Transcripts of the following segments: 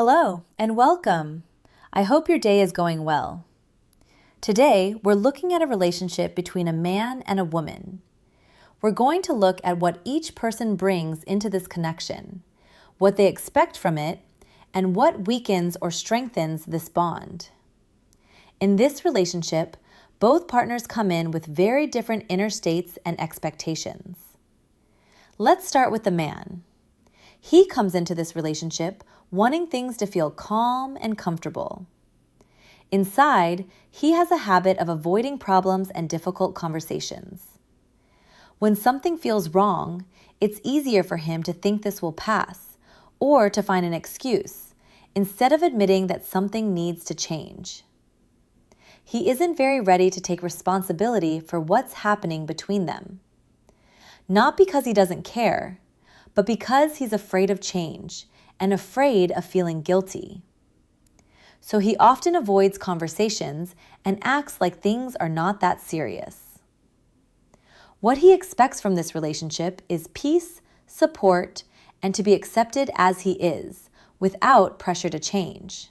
Hello and welcome. I hope your day is going well. Today, we're looking at a relationship between a man and a woman. We're going to look at what each person brings into this connection, what they expect from it, and what weakens or strengthens this bond. In this relationship, both partners come in with very different inner states and expectations. Let's start with the man. He comes into this relationship wanting things to feel calm and comfortable. Inside, he has a habit of avoiding problems and difficult conversations. When something feels wrong, it's easier for him to think this will pass or to find an excuse instead of admitting that something needs to change. He isn't very ready to take responsibility for what's happening between them. Not because he doesn't care, but because he's afraid of change and afraid of feeling guilty. So he often avoids conversations and acts like things are not that serious. What he expects from this relationship is peace, support, and to be accepted as he is, without pressure to change.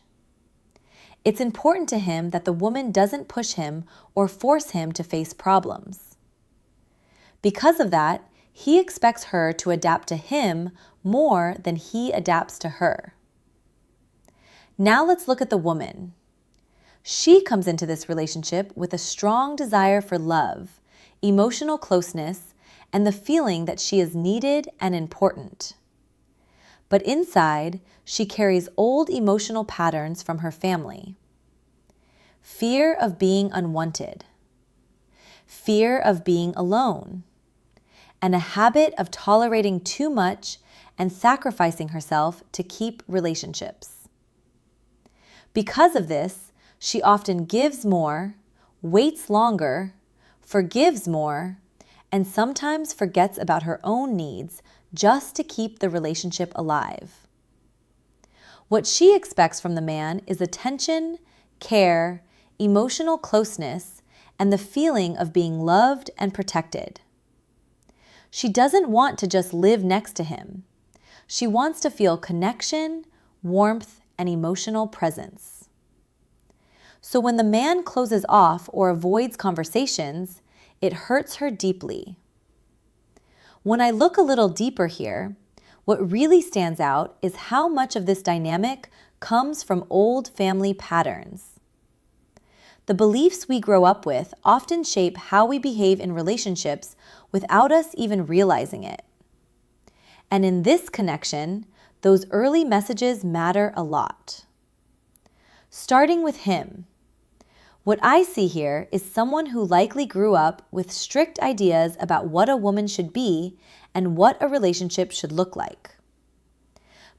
It's important to him that the woman doesn't push him or force him to face problems. Because of that, he expects her to adapt to him more than he adapts to her. Now let's look at the woman. She comes into this relationship with a strong desire for love, emotional closeness, and the feeling that she is needed and important. But inside, she carries old emotional patterns from her family. Fear of being unwanted, fear of being alone, and a habit of tolerating too much and sacrificing herself to keep relationships. Because of this, she often gives more, waits longer, forgives more, and sometimes forgets about her own needs just to keep the relationship alive. What she expects from the man is attention, care, emotional closeness, and the feeling of being loved and protected. She doesn't want to just live next to him. She wants to feel connection, warmth, and emotional presence. So when the man closes off or avoids conversations, it hurts her deeply. When I look a little deeper here, what really stands out is how much of this dynamic comes from old family patterns. The beliefs we grow up with often shape how we behave in relationships without us even realizing it. And in this connection, those early messages matter a lot. Starting with him. What I see here is someone who likely grew up with strict ideas about what a woman should be and what a relationship should look like.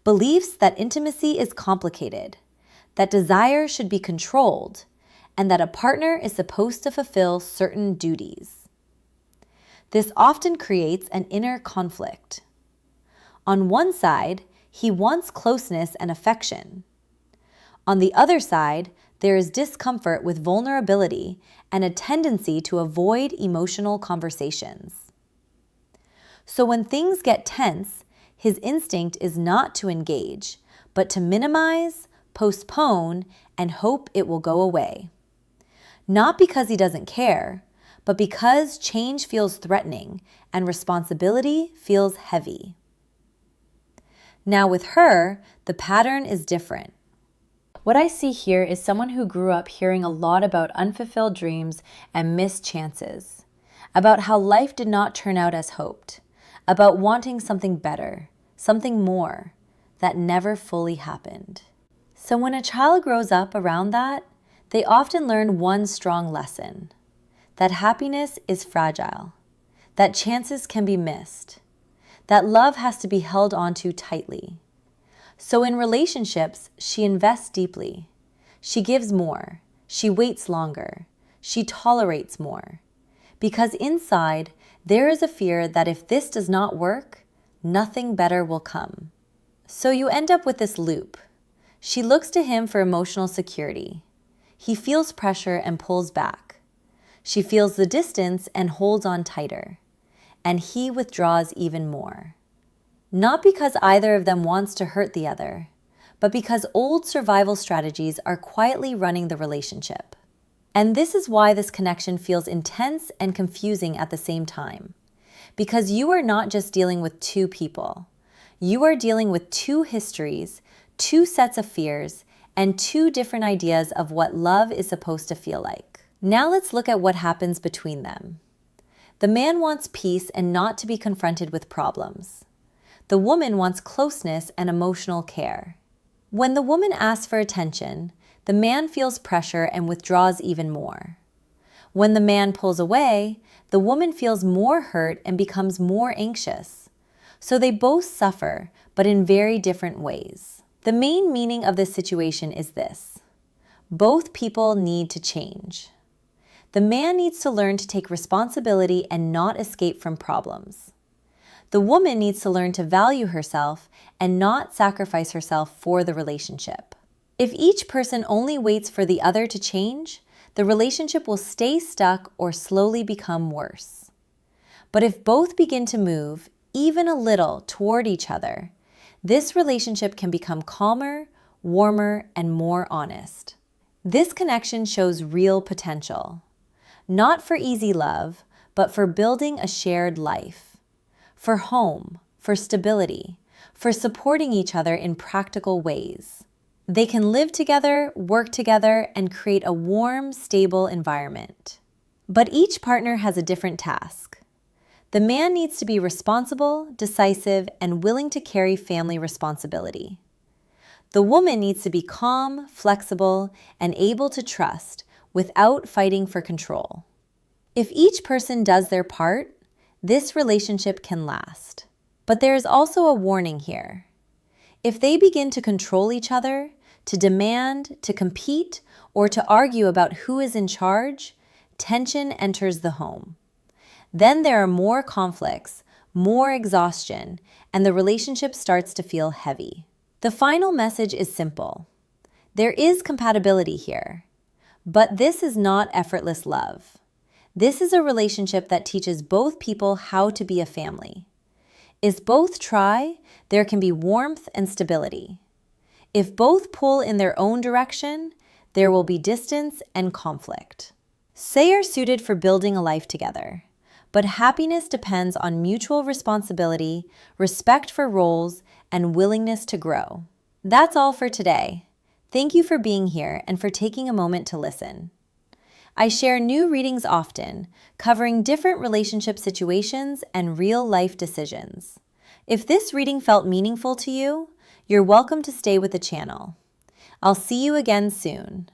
Beliefs that intimacy is complicated, that desire should be controlled, and that a partner is supposed to fulfill certain duties. This often creates an inner conflict. On one side, he wants closeness and affection. On the other side, there is discomfort with vulnerability and a tendency to avoid emotional conversations. So when things get tense, his instinct is not to engage, but to minimize, postpone, and hope it will go away. Not because he doesn't care, but because change feels threatening and responsibility feels heavy. Now with her, the pattern is different. What I see here is someone who grew up hearing a lot about unfulfilled dreams and missed chances, about how life did not turn out as hoped, about wanting something better, something more, that never fully happened. So when a child grows up around that, they often learn one strong lesson, that happiness is fragile, that chances can be missed, that love has to be held onto tightly. So in relationships, she invests deeply. She gives more. She waits longer. She tolerates more. Because inside, there is a fear that if this does not work, nothing better will come. So you end up with this loop. She looks to him for emotional security. He feels pressure and pulls back. She feels the distance and holds on tighter. And he withdraws even more. Not because either of them wants to hurt the other, but because old survival strategies are quietly running the relationship. And this is why this connection feels intense and confusing at the same time. Because you are not just dealing with two people. You are dealing with two histories, two sets of fears, and two different ideas of what love is supposed to feel like. Now let's look at what happens between them. The man wants peace and not to be confronted with problems. The woman wants closeness and emotional care. When the woman asks for attention, the man feels pressure and withdraws even more. When the man pulls away, the woman feels more hurt and becomes more anxious. So they both suffer, but in very different ways. The main meaning of this situation is this: both people need to change. The man needs to learn to take responsibility and not escape from problems. The woman needs to learn to value herself and not sacrifice herself for the relationship. If each person only waits for the other to change, the relationship will stay stuck or slowly become worse. But if both begin to move, even a little, toward each other, this relationship can become calmer, warmer, and more honest. This connection shows real potential. Not for easy love, but for building a shared life. For home, for stability, for supporting each other in practical ways. They can live together, work together, and create a warm, stable environment. But each partner has a different task. The man needs to be responsible, decisive, and willing to carry family responsibility. The woman needs to be calm, flexible, and able to trust without fighting for control. If each person does their part, this relationship can last. But there is also a warning here. If they begin to control each other, to demand, to compete, or to argue about who is in charge, tension enters the home. Then there are more conflicts, more exhaustion, and the relationship starts to feel heavy. The final message is simple. There is compatibility here, but this is not effortless love. This is a relationship that teaches both people how to be a family. If both try, there can be warmth and stability. If both pull in their own direction, there will be distance and conflict. They are suited for building a life together, but happiness depends on mutual responsibility, respect for roles, and willingness to grow. That's all for today. Thank you for being here and for taking a moment to listen. I share new readings often, covering different relationship situations and real-life decisions. If this reading felt meaningful to you, you're welcome to stay with the channel. I'll see you again soon.